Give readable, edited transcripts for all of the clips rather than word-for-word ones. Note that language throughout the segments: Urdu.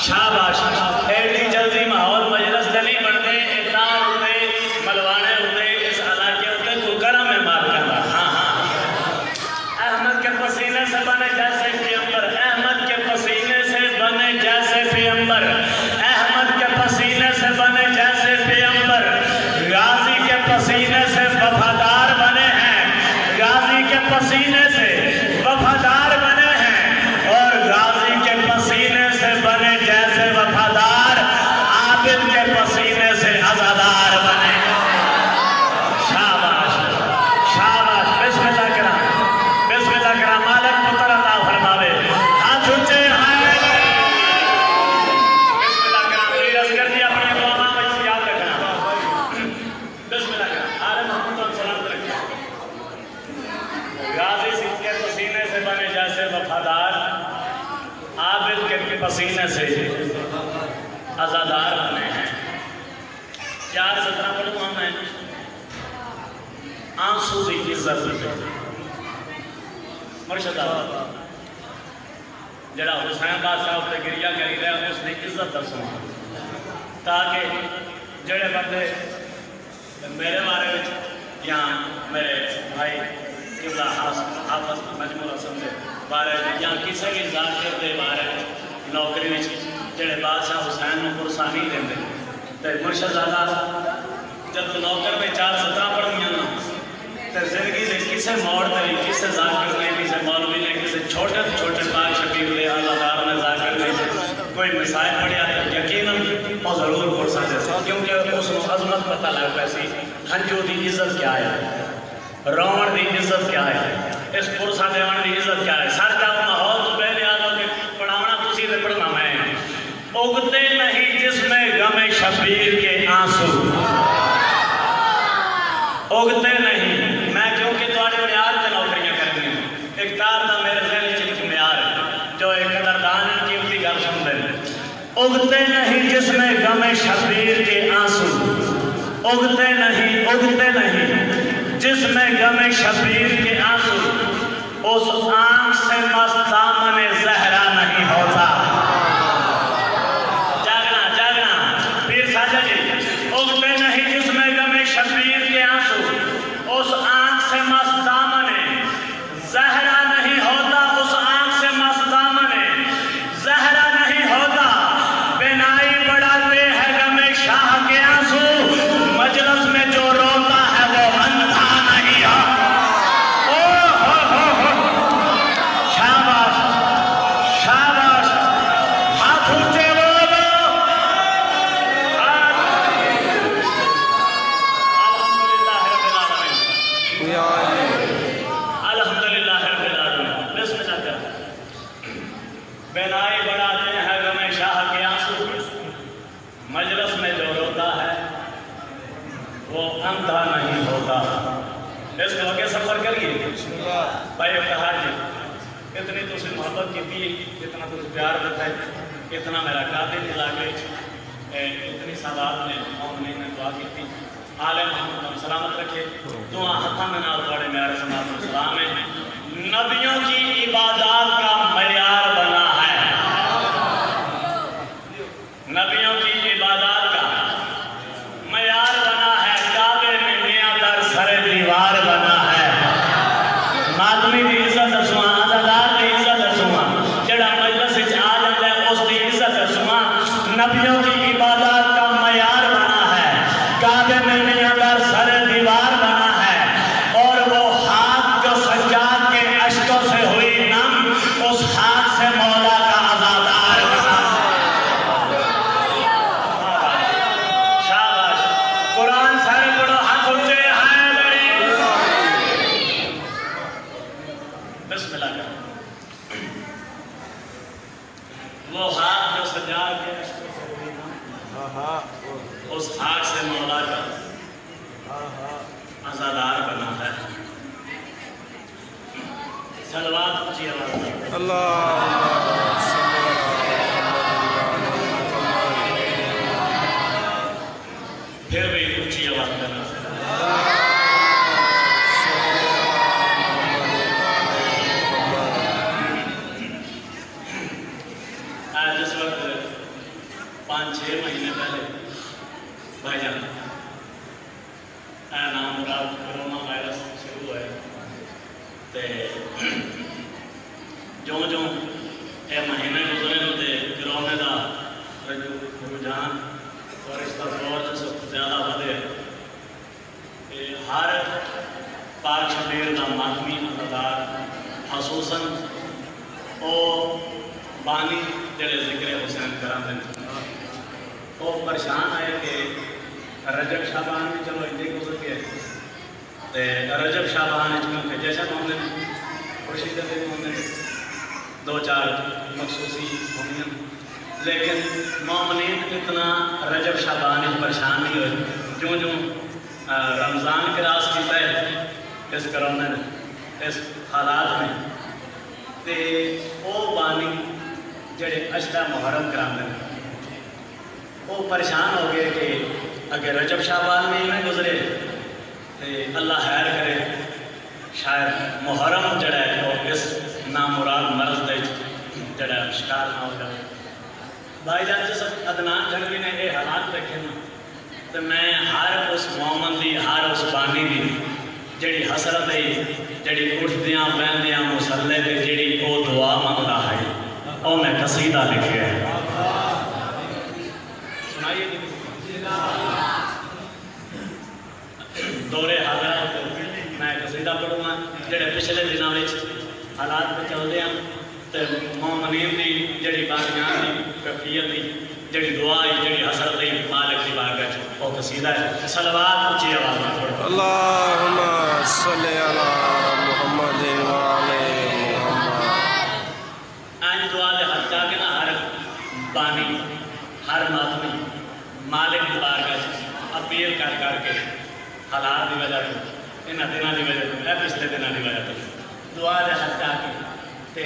شاباش ایڈی جلدی ماحول مجلس دے نہیں بنتے اقرار ہوتے ملوانے ہوتے اس علاقے ہوتے تو کرم میں مار کرنا ہاں ہاں احمد کے پسینے سے بنے جیسے پیغمبر احمد کے پسینے سے بنے جیسے پیغمبر احمد کے پسینے سے بنے جیسے پیغمبر غازی کے پسینے سے وفادار بنے ہیں غازی کے پسینے سے وفادار بنے ہیں اور غازی کے پسینے سے بنے جیسے وفادار عابد کے پسینے سے عزادار بنے شاباش شاباش بسم اللہ کرام مالک پتر عطا فرماوے ہاتھ اونچے ہیں بسم اللہ کرام میری اصغر جی اپنی دعا میں یاد رکھنا بسم اللہ کرام آل محمد صلی اللہ علیہ وسلم غازی سکھ کے پسینے سے بنے جیسے وفادار عابد کے پسینے سے عزادار بنے ہیں 4:17 پڑھوں ہم ہیں آنسو دی عزت مرشد جڑا حسین بادشاہ اپنے گریہ کری رہے ہیں اس نے عزت دسوں تاکہ جڑے بندے میرے بارے میں یا میرے بھائی قبلہ حافظ مجموع حسن دے بارے یا کسی بھی ذاکر دے بارے نوکری میں جڑے بادشاہ حسین میں پرسانی دیں دے تو مرشد زادہ جب نوکر میں 4:17 پڑھ گیا نا تو زندگی دے کسے موڑ دے کسے ذاکر نے کسے مولوی نے کسے چھوٹے چھوٹے پاک شبیر لے اللہ دار نے ذاکر نے کوئی مسائل پڑھیا تو یقیناً وہ ضرور پرسا دے کیونکہ اس عظمت پتہ لگ پیسی ہنجو دی عزت کیا ہے روان دی عزت کیا ہے اس پرسا دیوان دی عزت کیا ہے سر جاؤ ماحول تو پہلے آدھو کہ پڑھاونا تسی دے پڑھنا میں اگتے نہیں جس میں غم شبیر کے آنسو اگتے نہیں میں کیونکہ تواڈے معیار تے نوکریاں کرنی ہیں اقتدار دا میرے ذہن چ معیار ہے جو ایک قدردان قیمتی گل سن دے اگتے نہیں جس میں غم شبیر کے آنسو اگتے نہیں جس میں غم شبیر کے آنسو اس آنکھ سے مست دامن زہرا نہیں ہوتا جاگنا پیر ساجد جی اگتے نہیں جس میں غم شبیر کے آنسو اس آنکھ سے مست دامن زہرا نہیں ہوتا اس آنکھ سے مست دامن زہرا نہیں ہوتا بینائی بڑھاتے ہیں غم شاہ کے آنسو مجلس میں جو روتا ہے وہ اندھا نہیں ہے شاباش شاباش ہاتھ اونچے بولو الحمدللہ رب العالمین بسم اللہ کریں بینائی بڑھاتے ہیں غم شاہ کے آنسو مجلس میں جو روتا ہے وہ اندھا نہیں ہوتا اس کو آگے سفر کریے بھائی افتخار جی اتنی تو سے محبت کی تھی اتنا تو پیار دیتا ہے اتنا میرا قابل علاقے اتنی سادات نے مومنی نے دعا کی تھی آل محمد ہم سلامت رکھے دعا ہتھا میں نال دوڑے میارے سماعت السلام ہے نبیوں کی عبادات کا معیار بنا ہے نبیوں کی عبادات کا معیار بنا ہے کعبے میں میاں در سر دیوار بنا ہے مادمی دی عزت دسواں عزادار دی عزت دسواں جڑا مجلس وچ آ جاتا ہے اس دی عزت دسواں نبیوں کی عبادات کا معیار بنا ہے کعبے میں میاں در سر دیوار بنا ہے اور وہ ہاتھ جو سجاد کے اشکوں سے ہوئی نم اس ہاتھ سے مولا کا عزادار بنا شاباش قرآن سارے پڑھو ہاتھ اونچے ہیں بڑی بسم اللہ کریں وہ ہاتھ جو سجاد کے اشکوں سے ہوئی نم اس ہاتھ سے مولا کا عزادار بنا ہے صلوات اونچی آواز میں پھر بھی اونچی آواز کرنا جس وقت 5-6 مہینے پہلے بھائی جان نام مراد کرونا وائرس شروع ہوئے جو یہ مہینے گزرے ہوتے کرونے کا رجحان اور اس کا دور سب زیادہ ودے ہر پاک شبیر کا ماتمی عددار خصوصاً وہ بانی جڑے ذکر حسین کرتے ہیں وہ پریشان آئے کہ رجب شعبان بھی چلو اتنے گزر گئے رجب شعبان کیونکہ جشن ہوتے ہیں خوشی کے دن ہوتے ہیں 2-4 مخصوصی ہوئی لیکن مومنین اتنا رجب شعبان پریشان نہیں ہوئے جو رمضان کے راس کیتا ہے اس کرونے نے اس حالات میں تے وہ بانی جڑے اشرا محرم کراتے ہیں وہ پریشان ہو گئے کہ اگر رجب شعبان میں نہ گزرے تو اللہ خیر کرے شاید محرم جڑا ہے وہ اس نامراد مرض دے جڑا شکار نہ ہو جائے بھائی جان جس عدنان جنگی نے یہ حالات دیکھے نا تو میں ہر اس مومن دی ہر اس بانی دی جڑی حسرت ہے جڑی اٹھدیاں بہندیاں مسلے تے جڑی وہ دعا منگتا ہے وہ میں قصیدہ لکھے ہے سنائیے دورے حالات میں قصیدہ پڑھوں گا جڑے پچھلے دنوں میں حالات پہ چلتے ہیں تو مومنین دی جڑی بانیان دی کفیت دی جڑی دعا ہے جڑی حسرت ہے مالک دی بارگاہ وہ قصیدہ ہے صلوات اونچی آواز میں پڑھو اللہم صلی علی محمد وعلی محمد آج دعا دے حد جا کے نا ہر بانی ہر ماتمی مالک دی بارگاہ اپیل کر کے حالات دی وجہ سے انہاں دنوں دی وجہ سے پچھلے دنوں دی وجہ سے دعا دے حد جا کے تے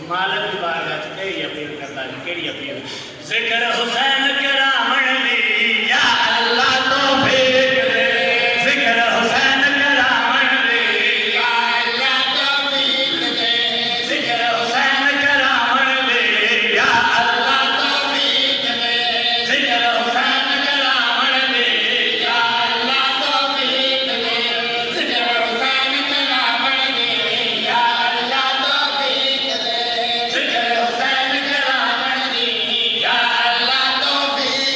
مالک دی بارگاہ سے یہی اپیل کرتا ہے کیڑی اپیل ذکر حسین کرامن دی یا اللہ توفیق دے ذکر حسین کرامن دی یا اللہ توفیق دے ذکر حسین کرامن دی یا اللہ توفیق دے ذکر حسین کرامن دی یا اللہ توفیق دے ذکر حسین کرامن دی یا اللہ توفیق دے ذکر حسین کرامن دی یا اللہ توفیق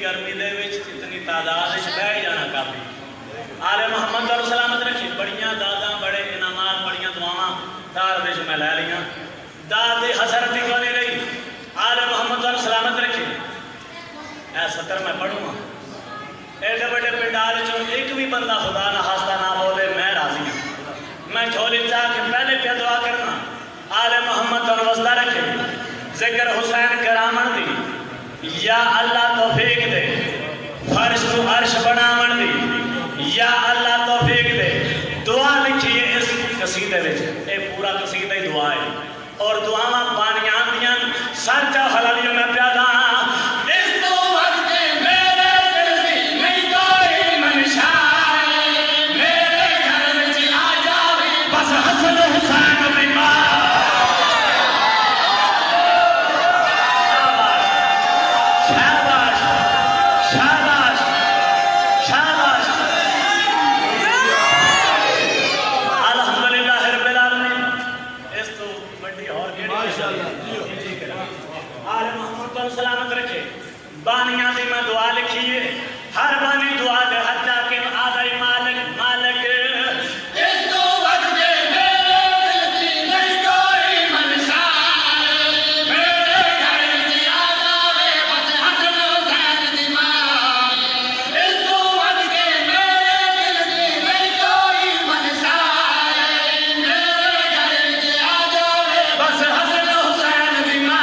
گرمی دے وچ اتنی تعداد وچ بہ جانا کافی آل محمد اور سلامت رکھے بڑیاں داداں بڑے انعامات بڑیاں دعاواں دار وچ میں لے لیاں داد دی حسرت ہی کوئی نہیں رہی آل محمد اور سلامت رکھے اے سطر میں پڑھوں گا ایڈے بڑے پنڈال چوں ایک بھی بندہ خدا نہ خواستہ نہ بولے میں راضی ہوں میں جھولی چاہ کے پہلے پہ دعا کرنا آل محمد اور وسطہ رکھے ذکر حسین کرامن دی یا اللہ توفیق دے فرش تو عرش بنامن دی یا اللہ توفیق دے دعا لکھیے اس قصیدے وچ اے پورا قصیدہ ہی دعا ہے اور دعاواں بانیاں دیاں سچا حلالیوں میں پیادا اس تو وقت میرے دل دی نہیں کوئی منشا میرے گھر وچ آ جاوے بس حسن حسین دی ماں سلامت رکھے بانیاں دی میں دعا لکھیے ہر بانی دعا دے حتیٰ کہ آدھائی مالک مالک اس تو وقت میرے دل دی نہیں کوئی منشا میرے گھر وچ آ جاوے بس حسن حسین دی ماں اس تو وقت میرے دل دی نہیں کوئی منشا میرے گھر وچ آ جاوے بس حسن حسین دی ماں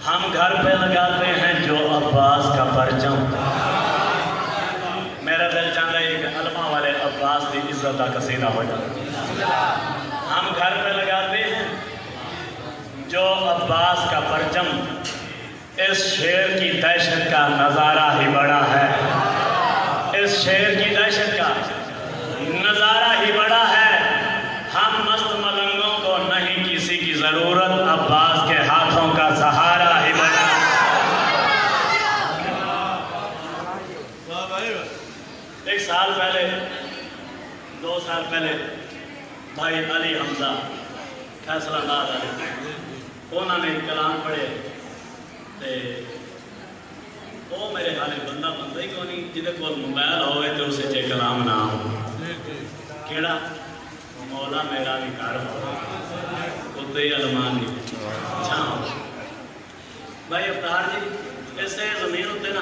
ہم گھر پہ لگاتے ہیں جو عباس کا پرچم میرا دل چاہتا ہے کہ علماء والے عباس کی عزت کا قصیدہ ہو جائے ہم گھر پہ لگاتے ہیں جو عباس کا پرچم اس شعر کی دہشت کا نظارہ ہی بڑا ہے اس شعر کی دہشت کا نظارہ ہی بڑا ہے ہم مست ملنگوں کو نہیں کسی کی ضرورت عباس کے ہاتھوں کا سہارا ہی بڑا ایک سال پہلے 2 سال پہلے بھائی علی حمزہ فیصلہ آباد والے انہوں نے کلام پڑھے تے وہ میرے حالے بندہ ہی کو نہیں جہاں کول موبائل ہوئے تو اسے چے کلام نہ ہو کیڑا مولا میرا بھی گھر ہو اتنے ہی علمان نہیں چھاں بھائی افطار جی اسے زمین ہوتے نا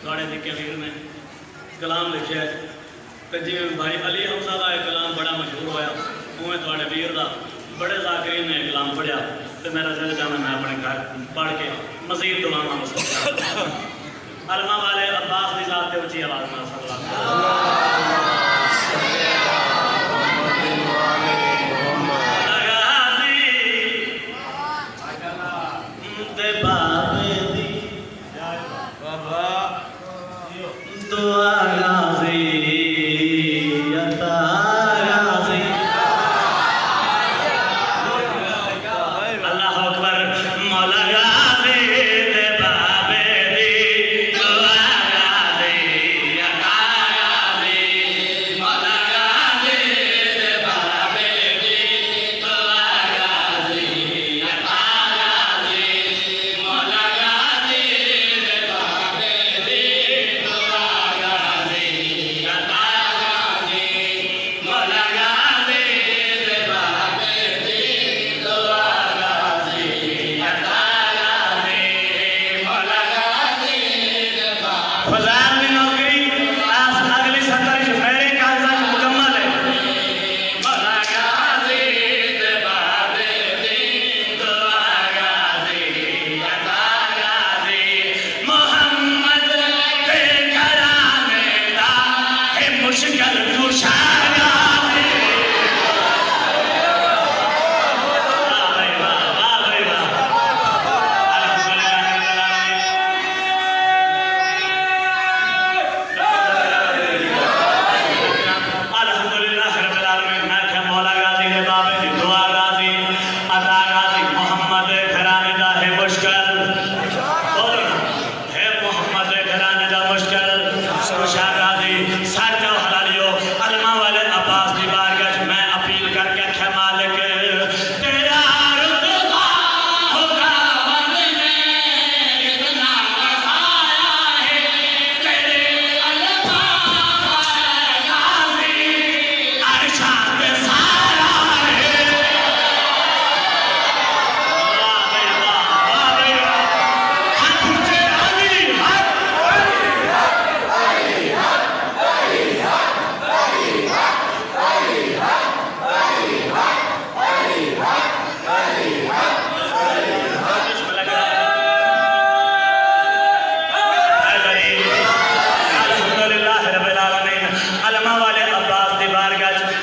تھوڑے نکے ویر نے کلام لکھے تو جی بھائی علی حمزہ کا کلام بڑا مشہور ہوا اوے تھوڑے ویر کا بڑے ذاکرین نے کلام پڑھیا تو میرا دل چاہتا میں اپنے گھر پڑھ کے مزید دعاواں علماء والے عباس کی ذات تے اچھی آواز میں صلی اللہ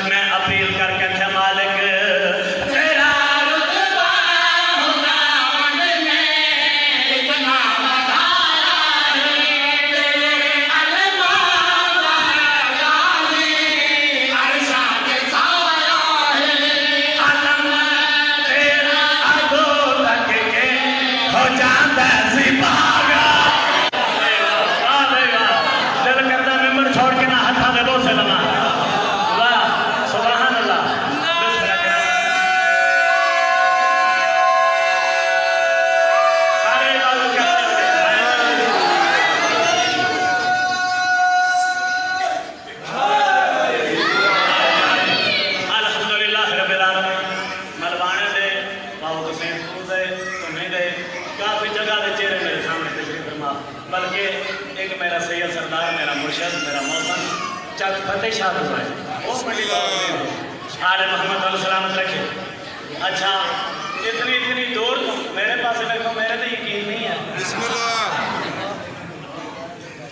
میں اپیل کر کے کیا مالک تیرا رتبہ خداوند نے اتنا بڑھایا ہے علماء غازی عرشاں کے سایہ ہے علم تیرا اگو تک کے ہو جاتا سپاہا دل کرتا ممبر چھوڑ کے نہ ہتھا دے بہت سے لما واہ سبحان اللہ سارے بازو کہتے ہیں الحمدللہ رب العالمین ملوانے دے باو حسین پور دے تمہیں دے کافی جگہ دے چہرے میرے سامنے تشریف فرما بلکہ ایک میرا سید سردار میرا مرشد میرا موسم چک فتح شاہ گزرائے وہ بڑی بات نہیں آل محمد علیہ السلام رکھے اچھا اتنی دور میرے پاس دیکھو میرے تو یقین نہیں ہے بسم اللہ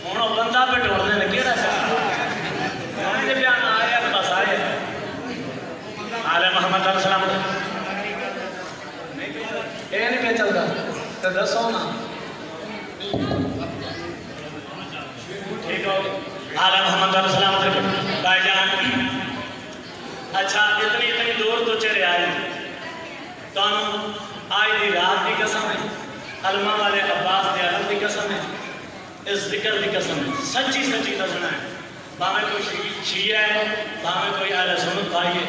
ہوں وہ بندہ پہ ڈوڑنے نے کیڑا چاہ جب بیان آیا تو بس آئے آل محمد علیہ السلام یہ نہیں پہ چلتا تو دسو نا ٹھیک ہو آل محمد علیہ السلام بھائی جان اچھا اتنی دور تو چلے آئے تو آج دی رات کی قسم ہے علماء والے عباس دے علم دی قسم ہے اس ذکر دی قسم ہے سچی دسنا ہے باہمیں کوئی شیعہ ہے باہمیں کوئی اہل سنت بھائی ہے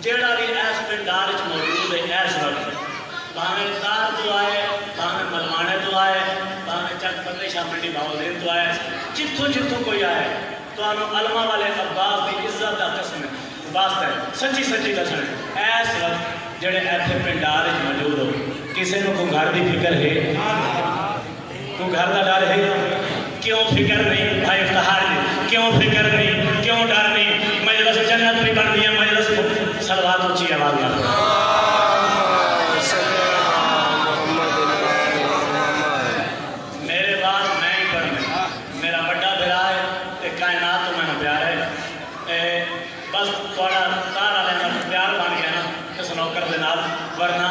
جیڑا بھی ایس پنڈار وچ موجود ہے ایس وقت باہمیں دار تو آئے باہمیں ملوانے تو آئے باہمیں چک فتح شاہ منڈی باولین تو آئے جتوں کوئی آئے تو علماء والے عباس دی عزت دا قسم ہے واسطہ ہے سچی دسنا ہے ایس وقت جڑے ایتھے پنڈار وچ موجود ہو کسی نو کوئی گھر دی فکر ہے کوئی گھر دا ڈر ہے کیوں فکر نہیں بھائی افتخار جی کیوں فکر نہیں کیوں ڈر نہیں مجلس جنت بھی بن گئی ہے مجلس صلوات اونچی آواز میں میرے بعد میں ہی پڑھنا میرا بڑا بھرا ہے کائنات تو میں پیار ہے بس تھوڑا تارا لینا پیار بن گیا نا اس نوکر دے نال ورنہ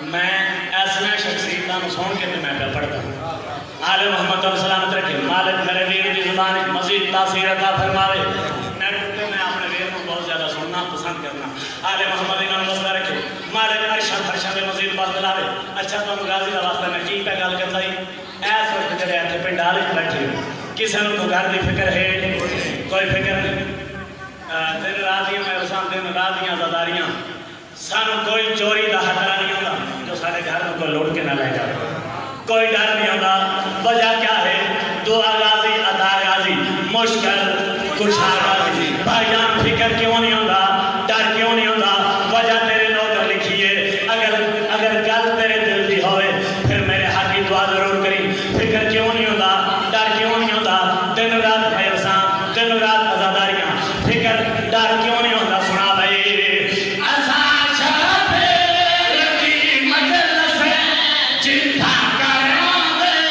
میں ایسے شخصیتاں سن کے میں پہ پڑھتا ہوں آل محمد علیہ السلام رکھے مالک میرے ویر کی زبان مزید تاثیر عطا فرماوے میں اپنے ویر کو بہت زیادہ سننا پسند کرنا آل محمد انہوں مسئلہ رکھے مالک عرشہ میں مزید بات دلاوے اچھا تو غازی کا واسطہ میں کی پہ گل کرتا ہی ایس وقت جڑے ایتھے پنڈال وچ بیٹھے کسی نو کوئی گھر دی فکر ہے کوئی فکر نہیں دن راتیاں میں رسان دن راتیاں زداریاں سانو کوئی چوری دا خطرہ نہیں ہوتا جو سارے گھر میں کوئی لوٹ کے نہ لے جائے کوئی ڈر نہیں ہوتا وجہ کیا ہے دعا غازی عطا غازی مشکل کشا غازی بھائی جان فکر کیوں نہیں ہوتا ڈر کیوں نہیں ہوتا وجہ تیرے نوکر لکھیے اگر گل تیرے دل دی ہوئے پھر میرے حق کی دعا ضرور کری فکر کیوں نہیں ہوتا ڈر کیوں نہیں ہوتا دن رات بھیرساں دن رات ازاداریاں فکر ڈر کیوں نہیں ہوتا سنا بھائی جتھا کروں دے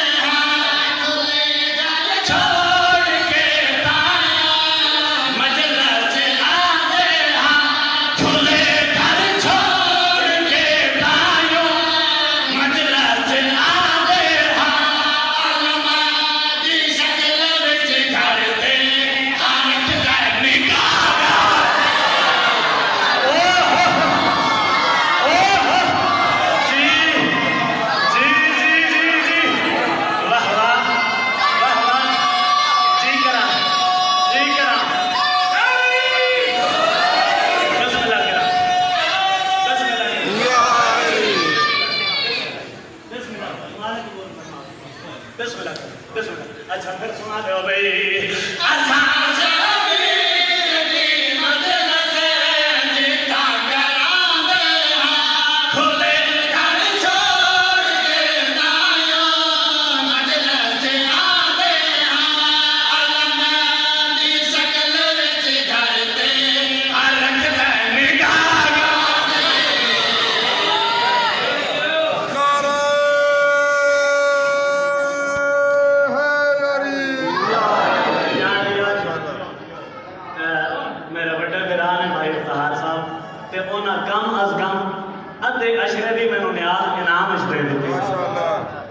تے انہاں کم از کم ادھے اشرے بھی مینوں نیاز انعام اس دے دیتے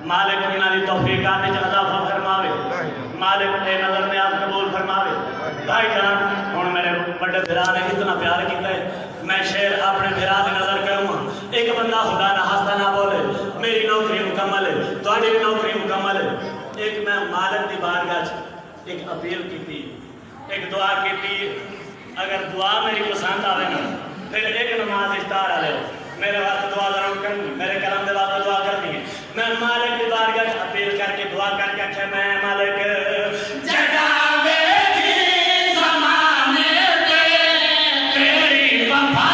مالک انہاں دی توفیقات وچ اضافہ فرماوے مالک اے نظر نیاز قبول فرماوے بھائی جان ہن میرے بڑے بھرا نے اتنا پیار کیتا ہے میں شعر اپنے بھرا دی نظر کروں ایک بندہ خدا نہ ہستا نہ بولے میری نوکری مکمل ہے تہاڈی بھی نوکری مکمل ہے ایک میں مالک دی بارگاہ وچ ایک اپیل کیتی ایک دعا کیتی اگر دعا میری پسند آوے نا پھر ایک نماز افطار آ لے میرے واسطے دعا ضرور کرنی میرے کرم دے واسطے دعا کرنی ہے میں مالک دی بارگاہ وچ اپیل کر کے دعا کر کے آکھیا میں مالک جگاوے جی زمانے تے تیری وفا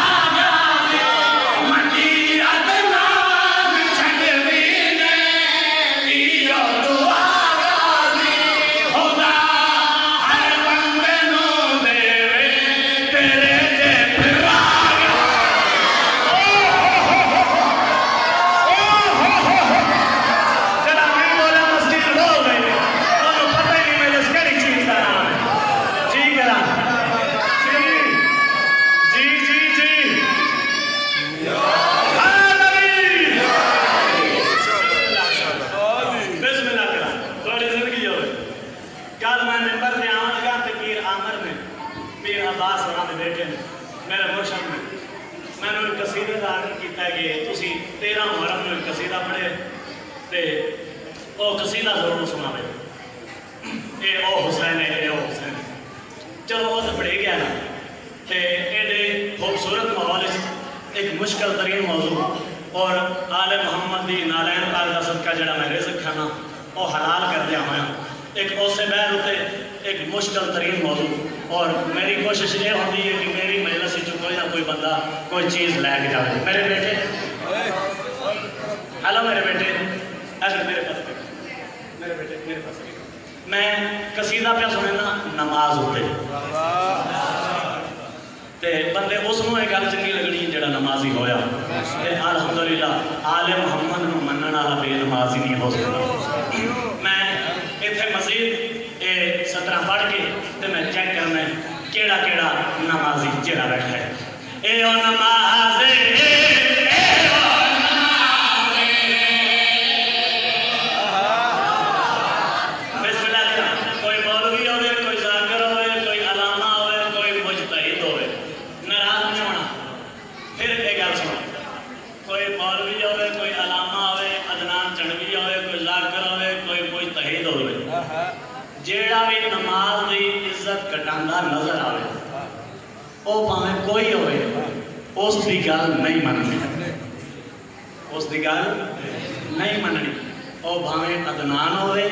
مشکل ترین موضوع اور آل محمد دی نالین پاک دا صدقہ جڑا میں رزق کھانا وہ حلال کر دیا ہوا ایک اسے بہر ہوتے ایک مشکل ترین موضوع اور میری کوشش یہ ہوتی ہے کہ میری مجلس سے کوئی نہ کوئی بندہ کوئی چیز لے کے جائے میرے بیٹے ہلو میرے بیٹے اگر میرے پاس میرے بیٹے میرے پاس میں قصیدہ پہ سننا نماز ہوتے تے بندے اس نو ایک گل چنگی لگنی جڑا نمازی ہویا تے الحمدللہ آل محمد نو منن والا بے نمازی نہیں ہو سکتا میں ایتھے مزید اے 17 پڑھ کے تے میں چیک کرنا ہے کیڑا کیڑا نمازی جڑا بیٹھا ہے اے او نمازی جیڑا بھی نماز دی عزت کٹاندا نظر آوے او پاویں کوئی ہوئے اس دی گل نہیں مننی اس دی گل نہیں مننی او بھاویں عدنان ہوئے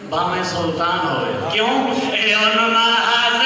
بھاویں سلطان ہوئے کیوں اے او نماز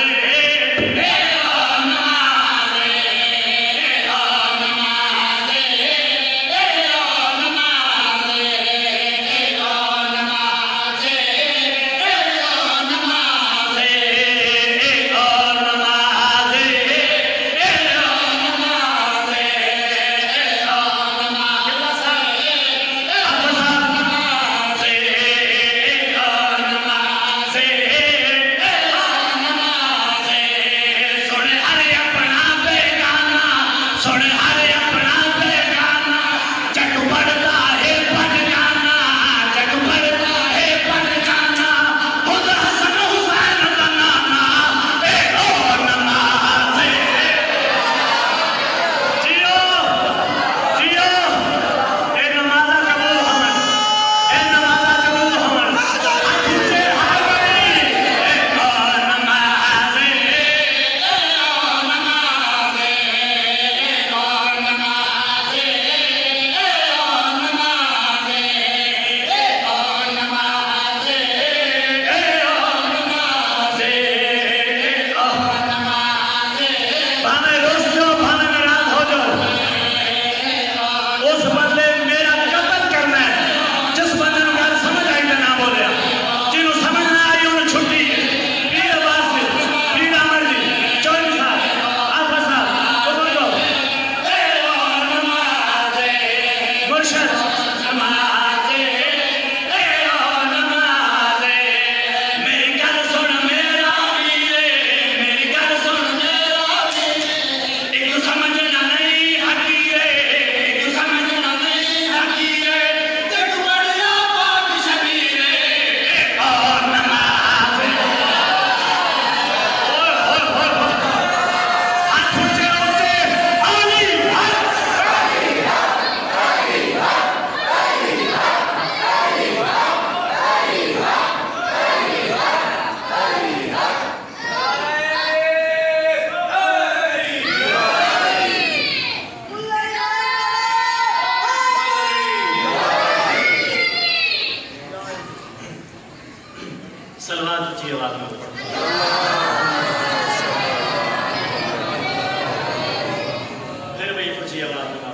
اچھی آواز بنا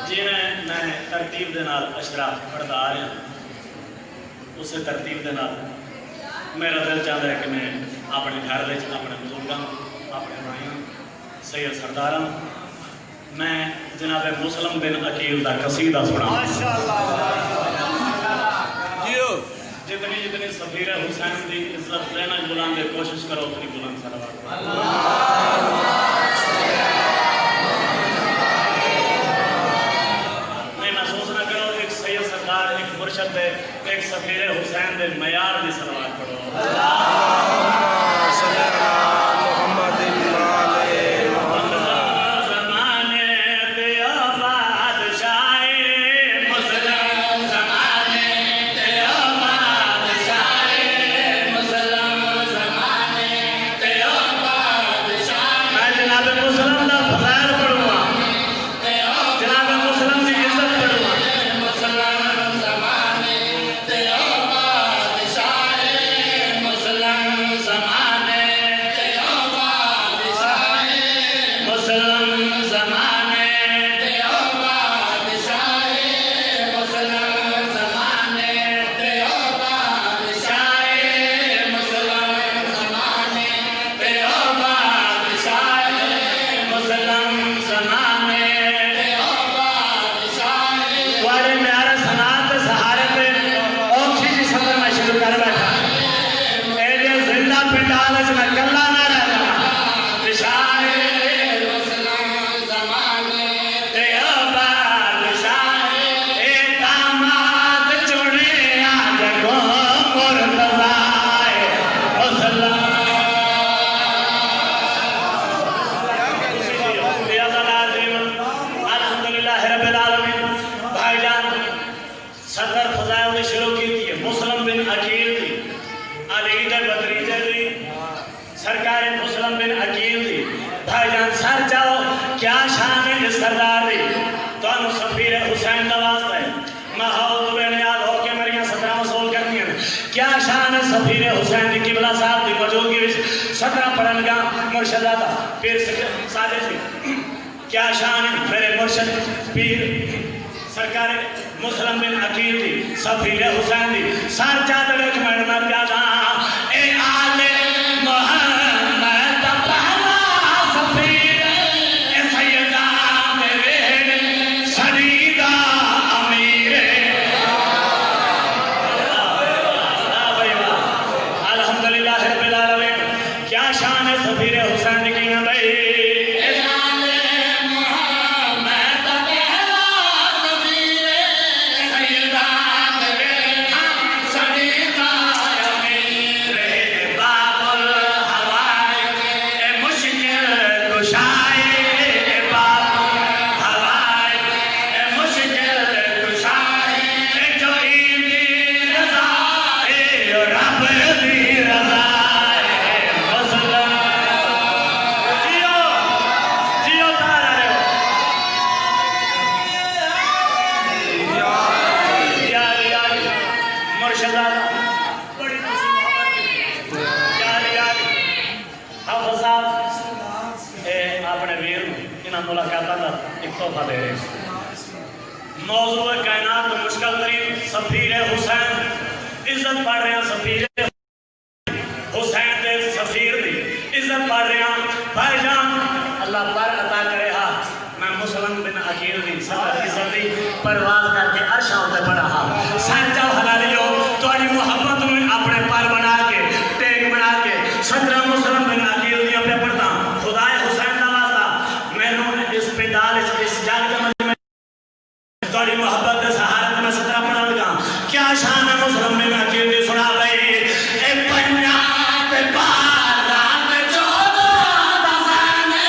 جی میں ترتیب دے نال اشراف پڑھتا آ رہا اسے ترتیب دے نال میرا دل چاہتا ہے کہ میں اپنے گھر اپنے بزرگوں اپنے بھائیوں سید سرداراں میں جناب مسلم بن عقیل کا قصیدہ سنا جتنی جتنی سفیر حسین کی عزت لینا بلند کوشش کرو اتنی بلند صلوات نہیں محسوس نہ کرو ایک سید سردار ایک مرشد دے ایک سفیر حسین دے معیار دی صلوات پڑھو پھر سادے سے کیا شان ہے میرے مرشد پیر سرکار مسلم بن عقیل دی سفیر حسین دی سار چاہتے ویچ میں پیادا اے آل محمد پہلا سفیر اے سیدہ میرے سریدہ امیر الحمدللہ رب العالمین کیا شان ہے سفیر حسین کی موضوع کائنات مشکل ترین سفیر حسین عزت پڑھ رہے ہیں سفیر حسین دے سفیر دی عزت پڑھ رہے ہیں بھائی جان اللہ پر عطا کرے ہاں میں مسلم بن عقیل دی صدر عزت دی پرواز کر کے عرشاں ہوتے پڑھا ہاں سانچہ حلالیوں تو علی محبت میں اپنے پر بنا کے ٹیک بنا کے صدر مسلم بن عقیل دی اپنے پڑھتا خدا حسین کا واسطہ میں نے اس پندال اس جان کے توڑی محبت دے سہارت میں سترہ پڑھا لگا کیا شان ہے مسلم میں عقیل دی سنا لئی اے پنجاب بارات چودہ دفانے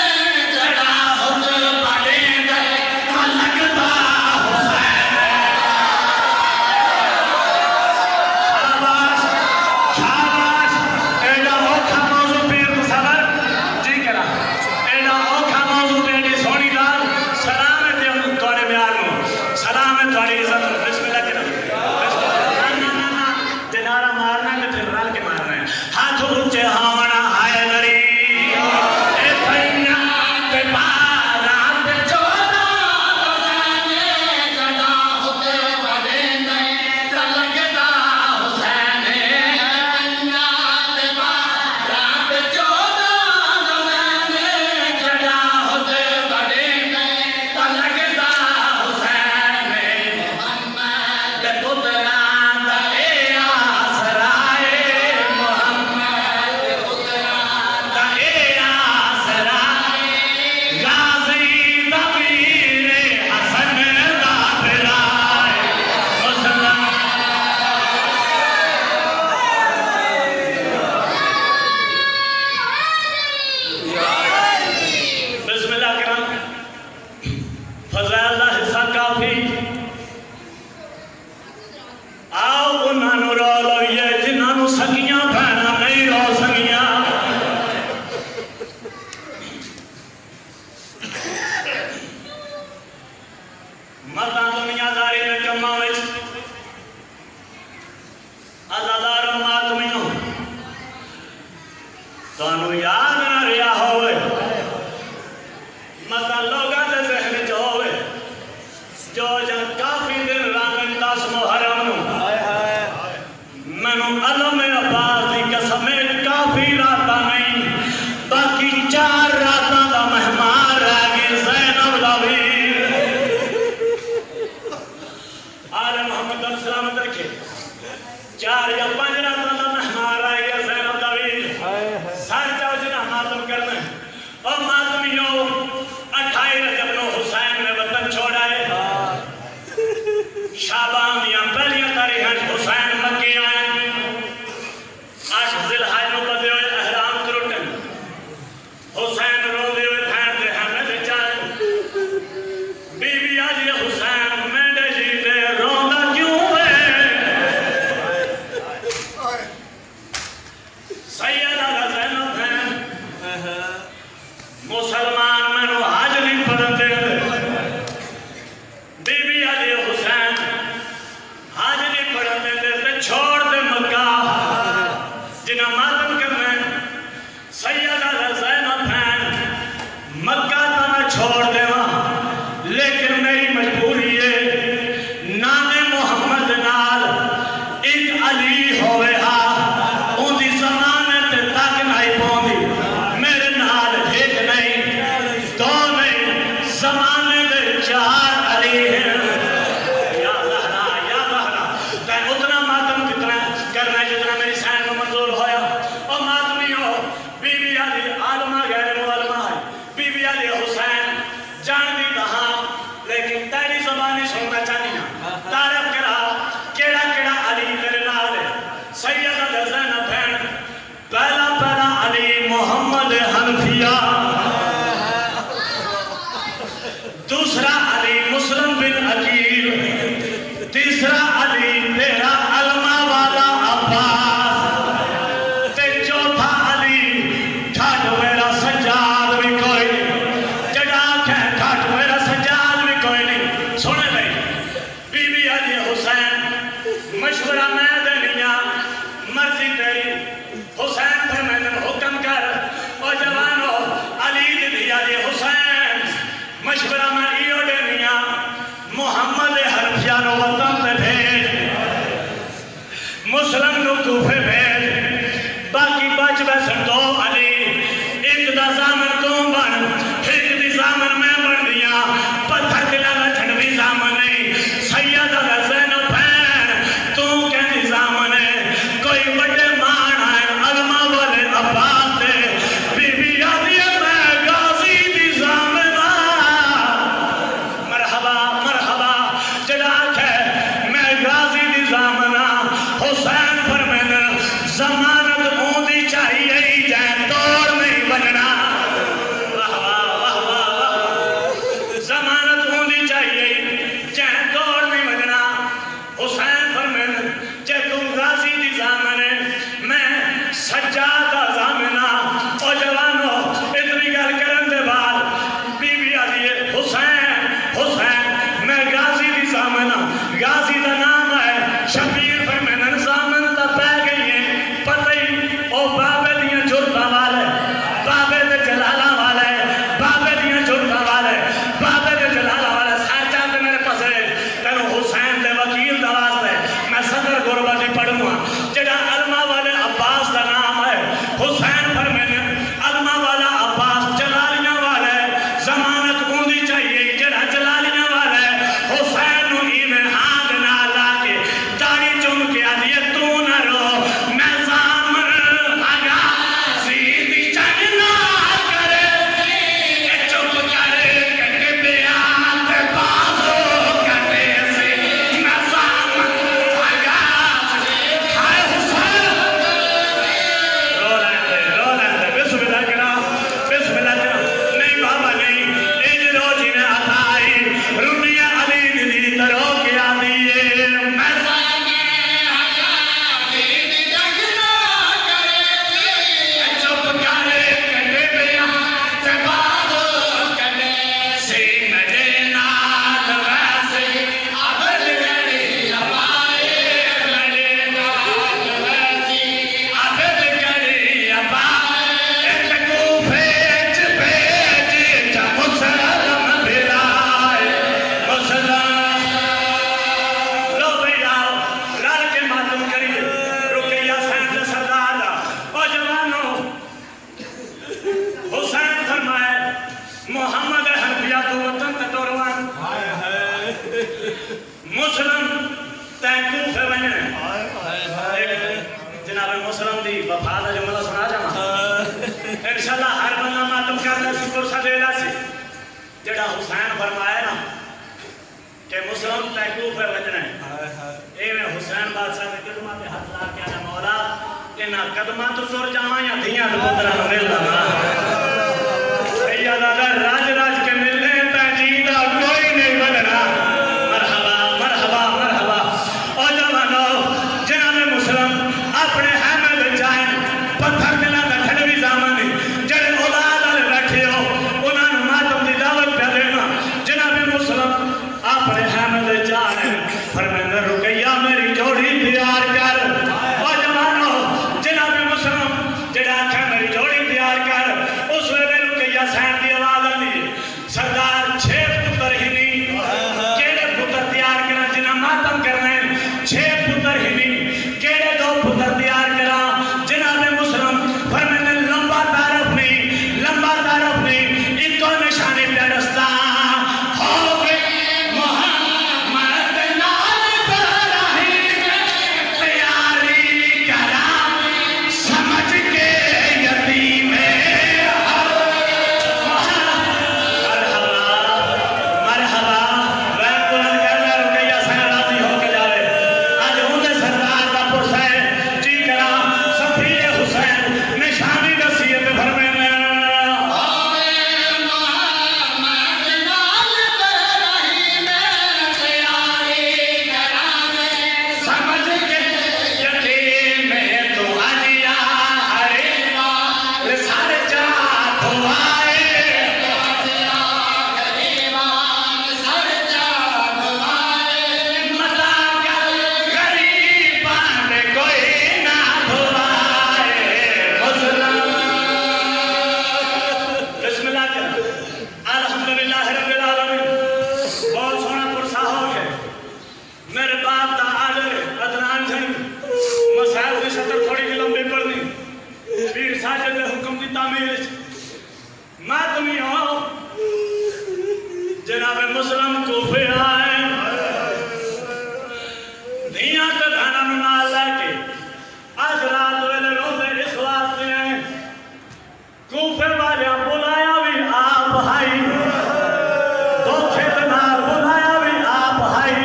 جڑا خود پڑے گئے لگتا حسین تانوں یاد نہ رہا ہوئے مطلب لوگاں دے ذہن جو ہوئے جو جن کافی دن رانگن 10 محرم نو منو علم عباس دی قسم کافی راتا نہیں باقی 4 راتاں دا مہمان رہ گئے زینب دا ویر آل محمد علیہ السلام رکھے 4 یا 5 راتاں دا مہمان رہ گیا زینب دا ویر سار جاؤ جنہ ماتم کرنا اور ماتمیوں 28 رجب نو حسین نے وطن چھوڑا ہے شعبان یا پہلیاں تاریخیں حسین مکے آئے 8 ذی الحجہ نو بدے ہوئے احرام کروٹن حسین رو دے ہوئے بھین دے ہمیں دے جائے بی بی آجی حسین میں دے جیتے روندہ کیوں ہے سیدہ زینب ہیں مسلمان میں نو حج نہیں پڑھتے بی بی علی حسین حج نہیں پڑھتے تے چھوڑ دے مکہ جنہ ماتم کرنے سیدہ زینب ہیں مکہ تا میں چھوڑ دے وہاں لیکن میری مجبوری ہے نانے محمد نال ایک علی ہوئے ہاں ان دی زمانے تے تک نہیں پوندی میرے نال ایک نہیں 2 نہیں زمانے دے 4 علی ہیں یا زہرا تے اتنا ماتم کتنا کرنا ہے جتنا میری سین کو منظور ہویا اور ماتمیوں بی بی علی عالمہ غیر معلمہ ہے بی بی علی حسین جان دی کہاں لیکن تیری زبانی سننا چاہنی نا تعریف کرا کیڑا کیڑا علی میرے نال ہے سیدہ زینب بہن پہلا علی محمد حنفیہ دوسرا علی مسلم بن عقیل تیسرا علی تیرا علمہ والا عباس تے چوتھا علی ٹھاٹ میرا سجاد بھی کوئی نہیں جڑا کہ ٹھاٹ میرا سجاد بھی کوئی نہیں سنے بھئی بی بی علی حسین مشورہ میں دنیا مرضی تیری حسین پر میں نے حکم کر اور جوانو علی دی علی حسین مشورہ میں ایو دنیا محمد حنفیہ نو وطن تے بھیج مسلم نو کوفے بھیج باقی بچ بیسن 2 علی ایک دا زامن تو بن ایک دی زامن میں بن دیا پتھر دلا لچھن بھی زامن نہیں سیدہ زینب بہن تو کہنی زامن ہے کوئی بڑے مان آئے علمہ والے عباس دے بی بی آدھی میں غازی دی زامن مرحبا مرحبا جڑا کہ میں غازی دی زامن حسین پر میں نے ضمانت ہوندی چاہیے ہی جائے توڑ نہیں بننا واہ واہ واہ واہ واہ ضمانت ہوندی چاہیے ہی جائے توڑ نہیں بننا حسین پر میں نے جے تم غازی دی زامن میں سجادہ زامنہ اور جوانو اتنی گل کرن دے بعد بی بی علی حسین حسین میں غازی دی زامنہ غازی دا نام ہے شبیر پر میں نے زامن تا پہ گئی ہیں پتہ ہی او بابے دیاں جرتا والے بابے دے جلالہ والے بابے دیاں جرتا والے بابے دے جلالہ والے سار چاہتے میرے پاس ہے تینو حسین دے وکیل دا واسطے میں صدر غربتی پڑھوں گا جڑا علمہ والے عباس دا نام ہے حسین پر میں نے علمہ والا عباس جلالیاں والے ضمانت ہوندی چاہیے جڑا جلالیاں والے حسین نو ایمن ہاتھ نہ لا کے داڑھی چوم کے آدھیے تو نہ رو میں زامن آگا سیدھی چگنا کرے اے چپ کرے کٹے بیان تے بازو کٹے سے میں زامن آگا ہائے حسین رو رہے قدماں تو تر جاواں یا دھیاں تے پتراں نوں مل لواں سیدہ دا راج راج کے ملنے تے جیندا کوئی نہیں بننا مرحبا مرحبا مرحبا او جوانو جناب مسلم اپنے حامد جان پتھر دلاں دا ٹھڑوی زامن جڑے اولاد والے بیٹھے ہو انہاں نوں ماتم دی دعوت پہ دینا جناب مسلم اپنے حامد جان فرمایا رقیہ میری جوڑی تیار کر او جوانو جناب مسلم جڑا آکھے میری جوڑی تیار کر اس ویلے رقیہ سین دی آواز آندی سردار 6 پتر ہی نہیں کیڑے پتر تیار کرنا جنہ ماتم کرنا ہے 6 پتر ہی نہیں کیڑے 2 پتر تیار کرا جناب مسلم فرمایا لمبا تعارف نہیں ایک نشانی پہ رستہ ہو گئے محمد نال ابراہیم تیاری کرا سمجھ کے یتیم مرحبا میں بلند کرنا رقیہ سین راضی ہو کے جاوے آج اونده سردار دا پرسین جی کرا صفی حسین نشانی دسیت فرمایا سمجھ کے یتیم تو آجیا ہرے رسال جات ہوائے متا کر غریبان کوئی نہ دھوائے مسلم بسم اللہ کر الحمدللہ رب العالمین بہت سونا پرسا ہو گئے میرے باپ دا آدھر ادنان جن مسائل کی سطر تھوڑی بھی لمبی پڑنی پیر ساجد حکم کی تعمیل ماتمی ہو جناب مسلم کوفے آئے دھیاں تے دھانا نال لے کے آج رات ویلے روزے اس واسطے ہیں کوفے والے بلایا بھی آپ بھائی دھوکھے دے نال بلایا بھی آپ بھائی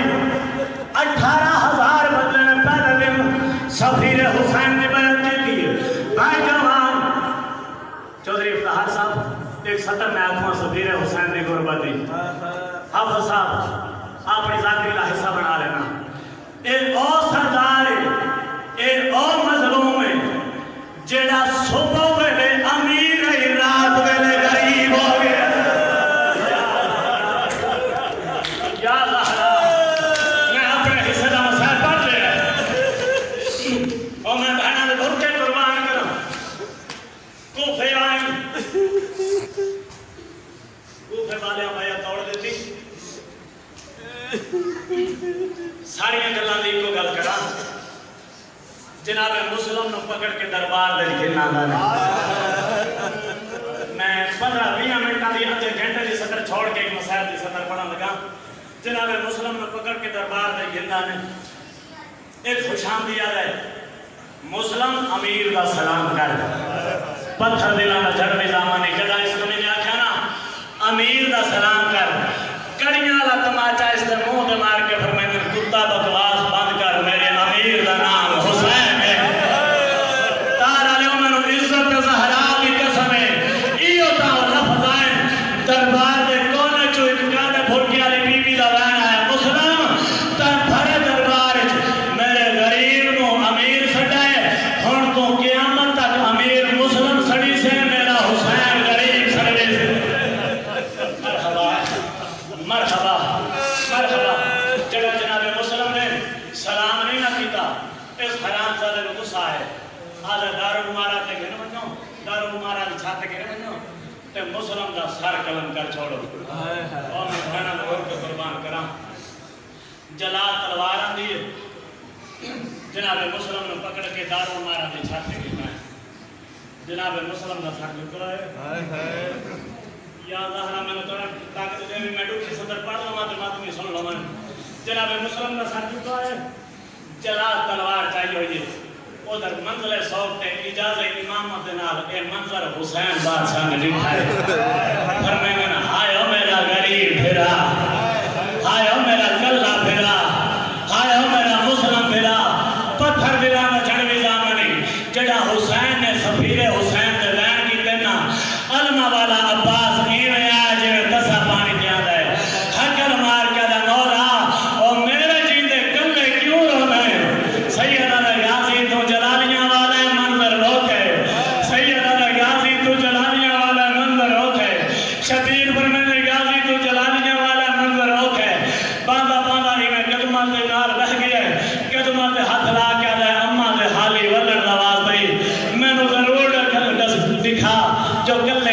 18,000 بندے نے پہلے دن سفیر حسین نے بیعت کی تھی بھائی جوان چودھری افتخار صاحب ایک سطر میں آنکھوں سفیر حسین نے غربت دی حافظ صاحب اپنی ذاکری کا حصہ بنا لینا ایک اور سردار ہے ایک اور مظلوم ہے جیڑا صبح ویلے امیر ہے رات ویلے غریب ہو گیا یا اللہ میں اپنے حصے کا مسائل پڑھ لیا اور میں بہنوں نے بھرکے قربان کروں کوفے آئیں کوفے والے بھائی توڑ دیتی ساری گلاں دی کو گل کرا جناب مسلم نو پکڑ کے دربار دے گھنا میں 15-20 منٹاں دی ادھے گھنٹے دی سطر چھوڑ کے ایک مسائل دی سطر پڑھن لگا جناب مسلم نو پکڑ کے دربار دے گھنا نے ایک خوشامدی آ رہے مسلم امیر دا سلام کر پتھر دلاں دا جھڑ زمانے جڑا اس کو میں نے آکھیا نا امیر دا سلام کر کڑیاں والا تماچا اس دے منہ تے مار کے فرمایا کتا بکواس بند کر میرے امیر دا نام حسین ہے تارا نے انہاں نوں عزت زہرا دی قسم ہے ایو تا لفظ ہے دربار دے کونے چوں ایک گاڑے بھٹی والی بی بی دا وین آیا مسلم تے بھرے دربار وچ میرے غریب نو امیر سڈائے ہن تو قیامت تک امیر مسلم سڑی سے میرا حسین غریب سڑے مرحبا مرحبا مرحبا جڑا جناب مسلم نے سلام نہیں نہ کیتا اس حرام زادے کو غصہ ہے آدھا دارو مارا تے گھن ونجو دارو مارا دی چھاتے گھن ونجو تے مسلم دا سر قلم کر چھوڑو اور میں بہنا دور کو قربان کرا جلال تلوار آن دیئے جناب مسلم نے پکڑ کے دارو مارا دی چھاتے گھن جناب مسلم دا سر جھکا ہے یا ظاہرہ میں نے تھوڑا طاقت دے بھی میں ڈوکھی صدر پڑھ لوں تو ماتمی سن لوں جناب مسلم کا ساتھ چکا ہے جلال تلوار چاہیے ہوئی ادھر منزل صوت تے اجازت امامت نال اے منظر حسین بادشاہ نے لکھا ہے فرمائیں گے ہائے او میرا غریب پھرا ہائے او میرا کلہ پھرا ہائے او میرا مسلم پھرا پتھر دلا میں چڑھ بھی زامنی جڑا حسین جو کل